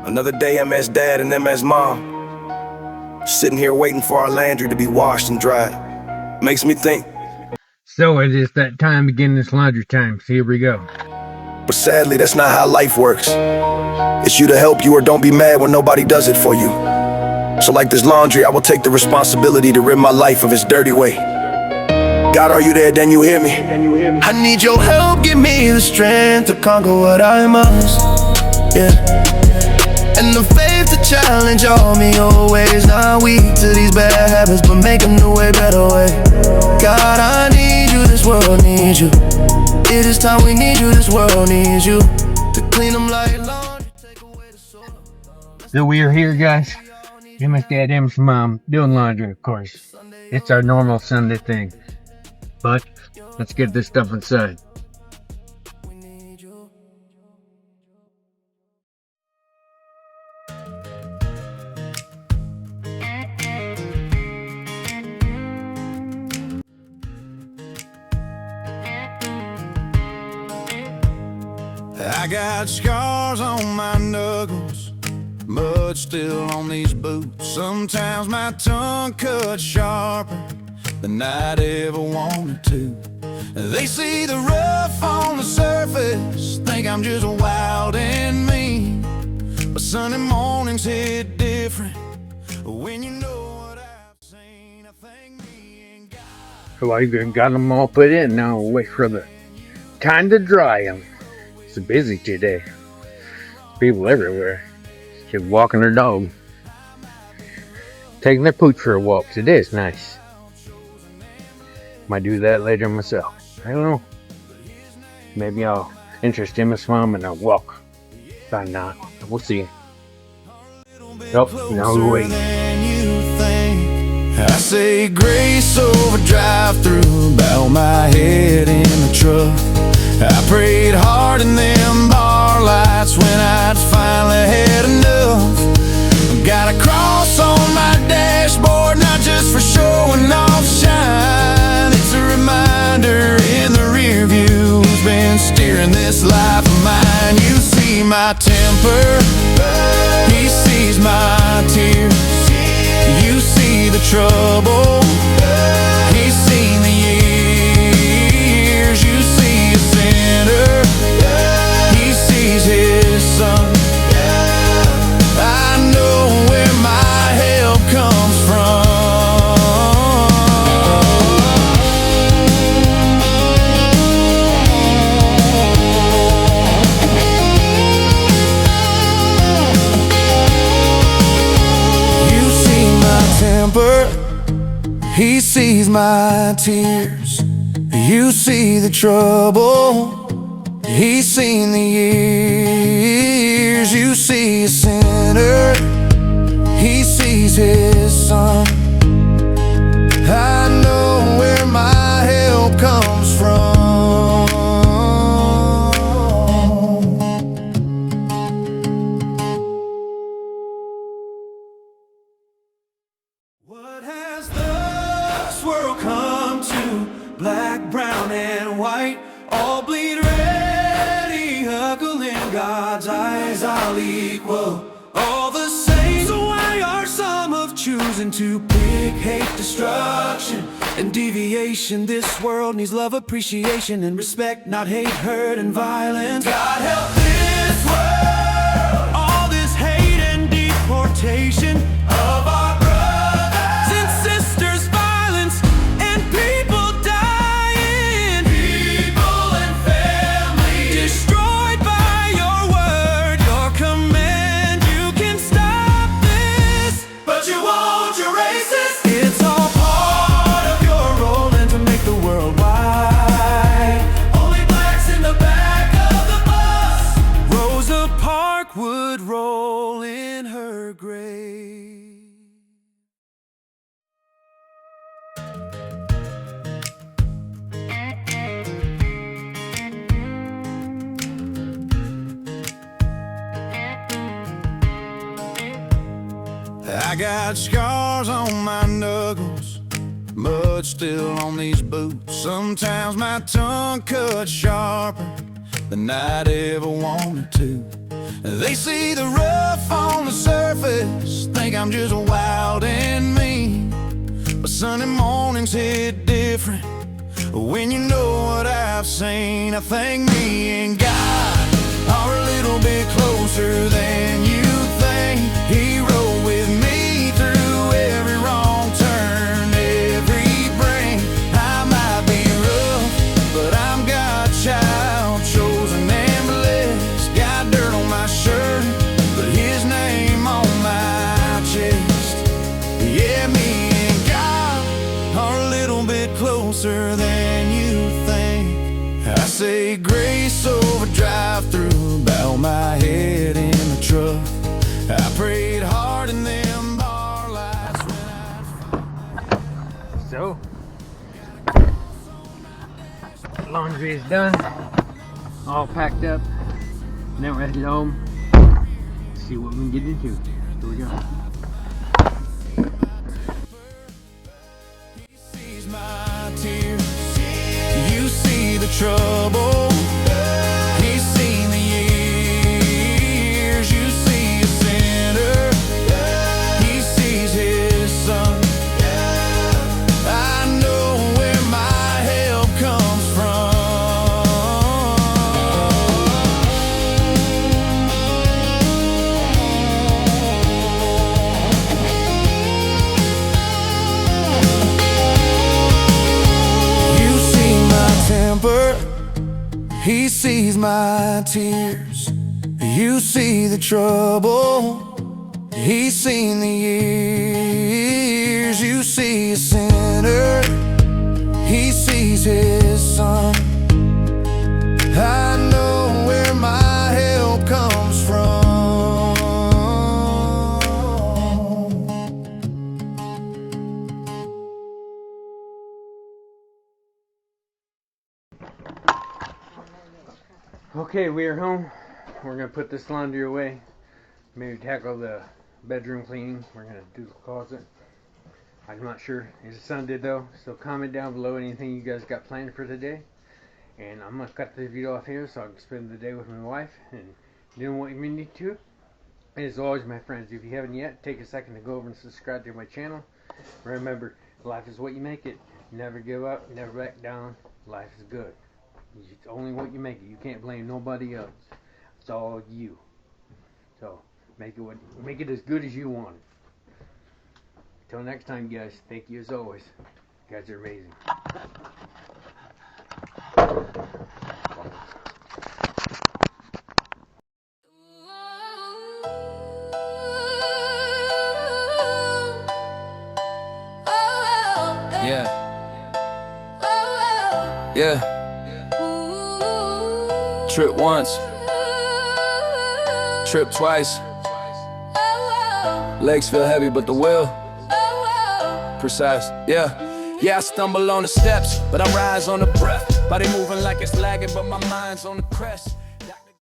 Another day MS Dad and MS Mom, sitting here waiting for our laundry to be washed and dried. Makes me think. So it is that time again, this laundry time, so here we go. But sadly, that's not how life works. It's you to help you or don't be mad when nobody does it for you. So like this laundry, I will take the responsibility to rid my life of its dirty way. God, are you there? Then you hear me? I need your help, give me the strength to conquer what I must. Yeah. And the faith to challenge all me old ways. Not weak to these bad habits, but make them the way, better way. God, I need you, this world needs you. It is time we need you, this world needs you. To clean them like laundry, take away the soil. So we are here, guys. MS Dad, MS Mom, doing laundry, of course. It's our normal Sunday thing. But let's get this stuff inside. I got scars on my knuckles, mud still on these boots. Sometimes my tongue cuts sharper than I'd ever wanted to. They see the rough on the surface, think I'm just wild and mean. But Sunday mornings hit different when you know what I've seen. I thank me and God. So I even got them all put in. Now we'll wait for the time to dry them. It's busy today. People everywhere. Kids walking their dog. Taking their pooch for a walk. Today is nice. Might do that later myself. I don't know. Maybe I'll interest MS Mom in a walk. If not, we'll see. Nope, now we wait. I say grace over drive-through, bow my head in the truck. I prayed hard in them bar lights when I'd finally had enough. Got a cross on my dashboard, not just for showing off shine. It's a reminder in the rear view who's been steering this life of mine. You see my temper, he sees my tears. You see the trouble, he's seen the years. You see a sinner, he sees his son. I know where my help comes from. You see my temper, he sees my tears. You see the trouble, he's seen the years. You see a sinner, he sees his son. I know where my help comes from. What has the swirl come to? Black, brown, and white, all bleed ready, huckle in God's eyes, all equal, all the same. So why are some of choosing to pick hate, destruction, and deviation? This world needs love, appreciation, and respect, not hate, hurt, and violence. God help this world, all this hate and deportation of our brothers and sisters, violence and people dying, people and family destroyed by your word, your command. You can stop this, but you won't erase this. It's all part of your role and to make the world wide. Only blacks in the back of the bus. Rosa Parkwood roll in her grave. I got scars on my knuckles, mud still on these boots. Sometimes my tongue cuts sharper than I'd ever wanted to. They see the rough on the surface, think I'm just wild and mean. But Sunday mornings hit different when you know what I've seen. I think me and God are a little bit closer than you think. He rode with me through every wrong turn, every break. I might be rough, but I'm God's child, chosen and blessed. Got dirt on my shirt, but His name on my chest. Yeah, me and God are a little bit closer than you think. I say grace over drive-through, bow my head in the truck. I prayed hard in them bar lights when So, laundry is done, all packed up. Now we're headed home. See what we can get into. Here we go. He sees my tears. You see the trouble. He's seen the years. You see a sinner. He sees His Son. I know where my help comes from. You see my temper. He sees my tears. You see the trouble. He's seen the years. You see a sinner. He sees His Son. I know where my help comes from. Okay, we are home. We're gonna put this laundry away. Maybe tackle the bedroom cleaning. We're gonna do the closet. I'm not sure. It's Sunday though, so comment down below anything you guys got planned for today. And I'm gonna cut the video off here so I can spend the day with my wife and doing what we need to. And as always, my friends, if you haven't yet, take a second to go over and subscribe to my channel. Remember, life is what you make it. Never give up, never back down. Life is good. It's only what you make it. You can't blame nobody else. It's all you. So make it as good as you want it. Till next time, guys. Thank you as always. You guys are amazing. Yeah. Yeah. Trip once. Trip twice. Legs feel heavy, but the will precise. Yeah. Yeah, I stumble on the steps, but I rise on the breath. Body moving like it's lagging, but my mind's on the crest.